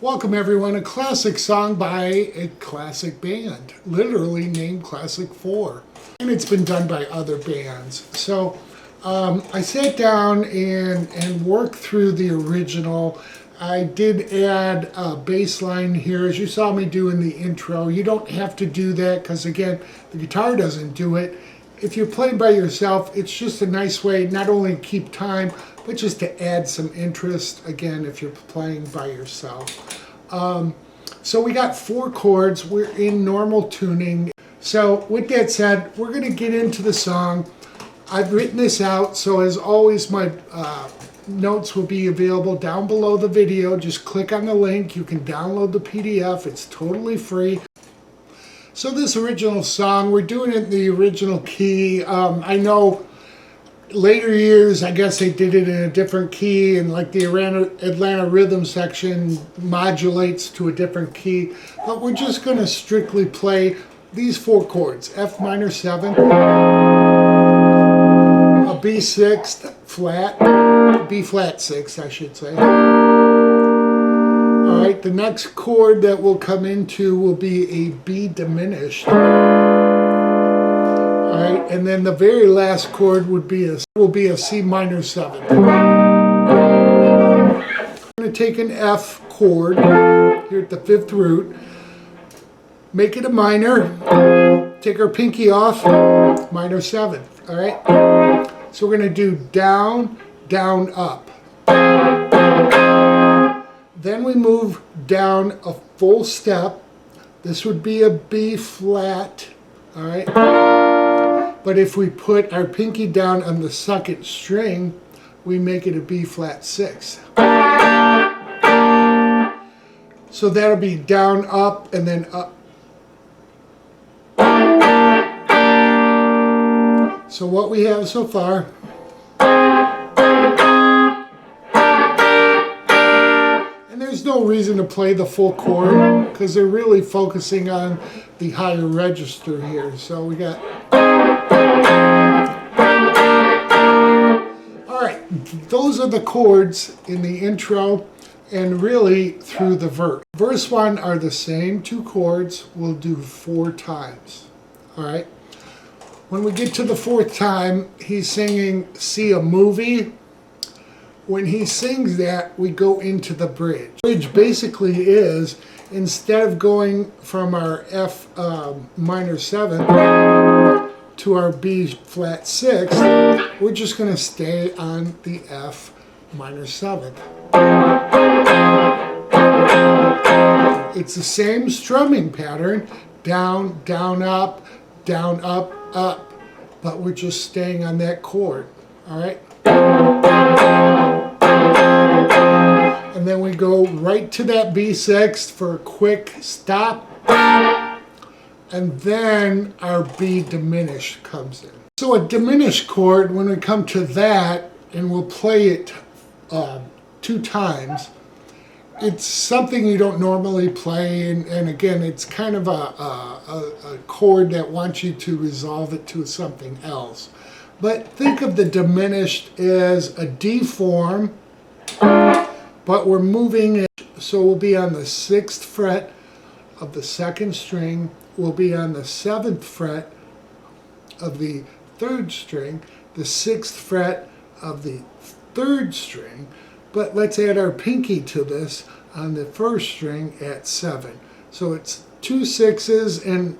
Welcome everyone, a classic song by a classic band, literally named Classic 4. And it's been done by other bands. So I sat down and worked through the original. I did add a bass line here, as you saw me do in the intro. You don't have to do that because, again, the guitar doesn't do it. If you're playing by yourself, it's just a nice way not only to keep time, but just to add some interest, again, if you're playing by yourself. So we got 4 chords. We're in normal tuning. So with that said, we're going to get into the song. I've written this out, so as always, my notes will be available down below the video. Just click on the link. You can download the PDF. It's totally free. So this original song, we're doing it in the original key. I know later years, I guess they did it in a different key, and like the Atlanta rhythm section modulates to a different key. But we're just going to strictly play these 4 chords: F minor 7, a B6 flat, B flat 6, I should say. All right, the next chord that we'll come into will be a B diminished. All right, and then the very last chord will be a C minor 7. I'm going to take an F chord here at the 5th root, make it a minor, take our pinky off, minor 7. All right, so we're going to do down, down, up. Then we move down a full step. This would be a B flat. All right. But if we put our pinky down on the 2nd string, we make it a B flat 6. So that'll be down, up, and then up. So what we have so far. And there's no reason to play the full chord because they're really focusing on the higher register here. So we got. Alright, those are the chords in the intro and really through the verse. Verse 1 are the same 2 chords. We'll do 4 times. Alright, when we get to the 4th time, he's singing "See a Movie." When he sings that, we go into the bridge. The bridge basically is, instead of going from our F minor 7 to our B flat 6, we're just going to stay on the F minor 7. It's the same strumming pattern, down, down, up, up, but we're just staying on that chord, all right? And then we go right to that B6 for a quick stop. And then our B diminished comes in. So a diminished chord, when we come to that, and we'll play it 2 times, it's something you don't normally play, and again, it's kind of a chord that wants you to resolve it to something else. But think of the diminished as a D form, but we're moving it, so we'll be on the 6th fret of the 2nd string, we'll be on the 7th fret of the 3rd string, the 6th fret of the 3rd string, but let's add our pinky to this on the 1st string at 7. So it's 2 6s and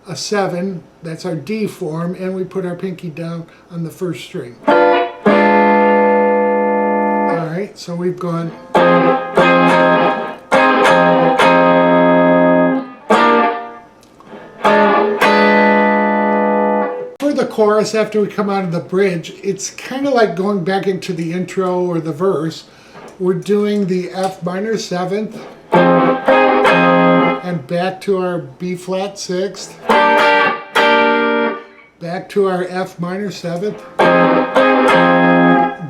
a 7, that's our D form, and we put our pinky down on the 1st string. Alright, so we've gone. The chorus, after we come out of the bridge, it's kind of like going back into the intro or the verse. We're doing the F minor 7th and back to our B flat 6th, back to our F minor 7th,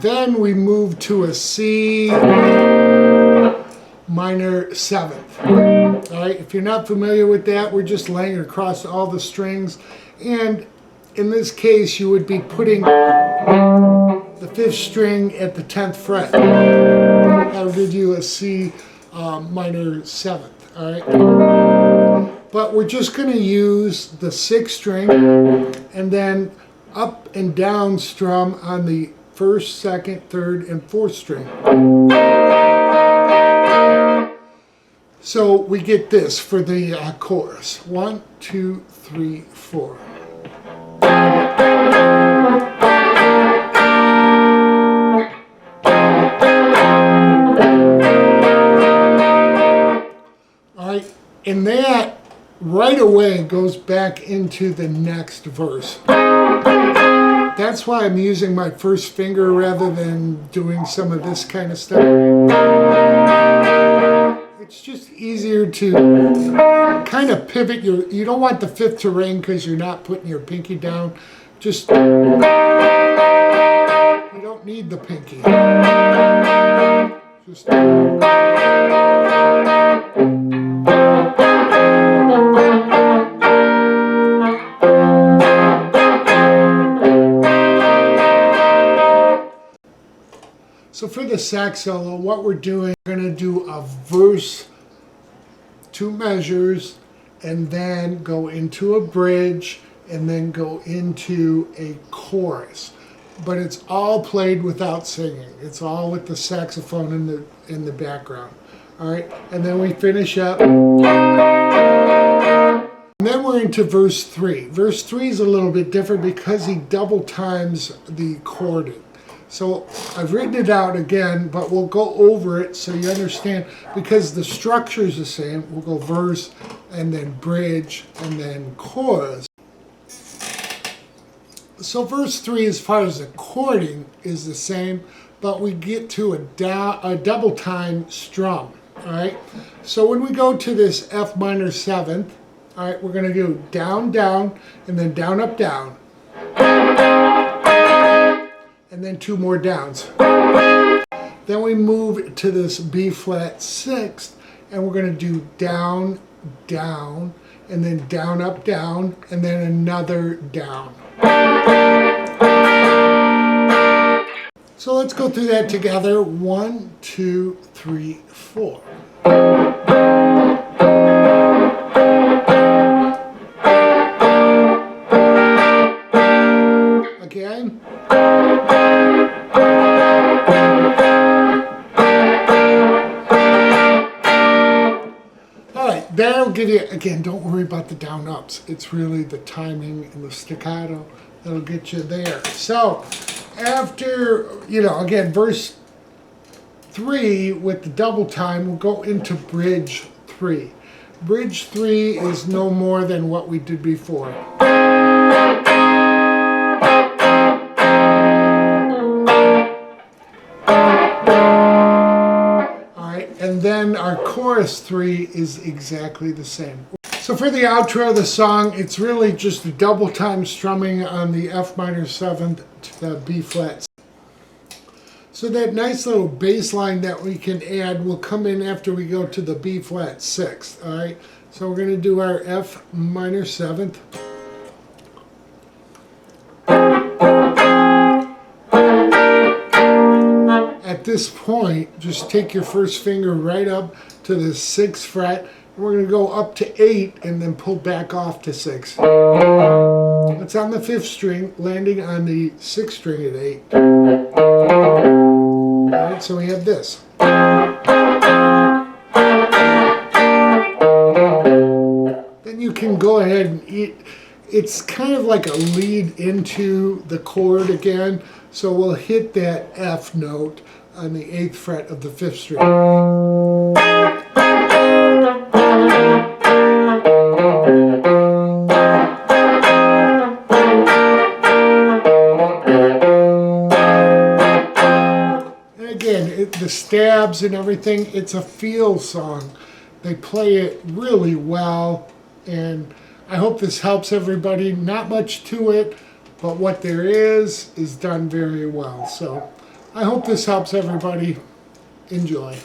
then we move to a C minor 7th. All right, if you're not familiar with that, we're just laying across all the strings, and in this case, you would be putting the 5th string at the 10th fret. That'll give you a C minor 7th, all right? But we're just going to use the 6th string and then up and down strum on the 1st, 2nd, 3rd, and 4th string. So we get this for the chorus. 1, 2, 3, 4. All right, and that right away goes back into the next verse. That's why I'm using my first finger rather than doing some of this kind of stuff. It's just easier to kind of pivot you don't want the 5th to ring because you're not putting your pinky down. Just, you don't need the pinky. Just, so for the sax solo, what we're doing, we're going to do a verse, 2 measures, and then go into a bridge, and then go into a chorus. But it's all played without singing. It's all with the saxophone in the background. All right, and then we finish up. And then we're into verse 3. Verse 3 is a little bit different because he double times the chording. So I've written it out again, but we'll go over it so you understand, because the structure is the same. We'll go verse, and then bridge, and then chorus. So verse 3, as far as the chording, is the same, but we get to a double time strum, all right? So when we go to this F minor 7th, all right, we're going to do down, down, and then down, up, down. And then 2 more downs. Then we move to this B flat 6th, and we're going to do down, down, and then down, up, down, and then another down. So let's go through that together. 1, 2, 3, 4. Again. That'll give you, again, don't worry about the down ups. It's really the timing and the staccato that'll get you there. So after, again, verse 3 with the double time, we'll go into bridge 3. Bridge 3 is no more than what we did before. And then our chorus 3 is exactly the same. So for the outro of the song, it's really just a double time strumming on the F minor 7th to the B flat. So that nice little bass line that we can add will come in after we go to the B flat 6th, all right? So we're going to do our F minor 7th. At this point, just take your first finger right up to the 6th fret, and we're going to go up to 8 and then pull back off to 6. It's on the 5th string, landing on the 6th string at 8. Alright, so we have this. Then you can go ahead and it's kind of like a lead into the chord again, so we'll hit that F note on the 8th fret of the 5th string. And again, the stabs and everything, it's a feel song. They play it really well, and I hope this helps everybody. Not much to it, but what there is done very well. So I hope this helps everybody. Enjoy.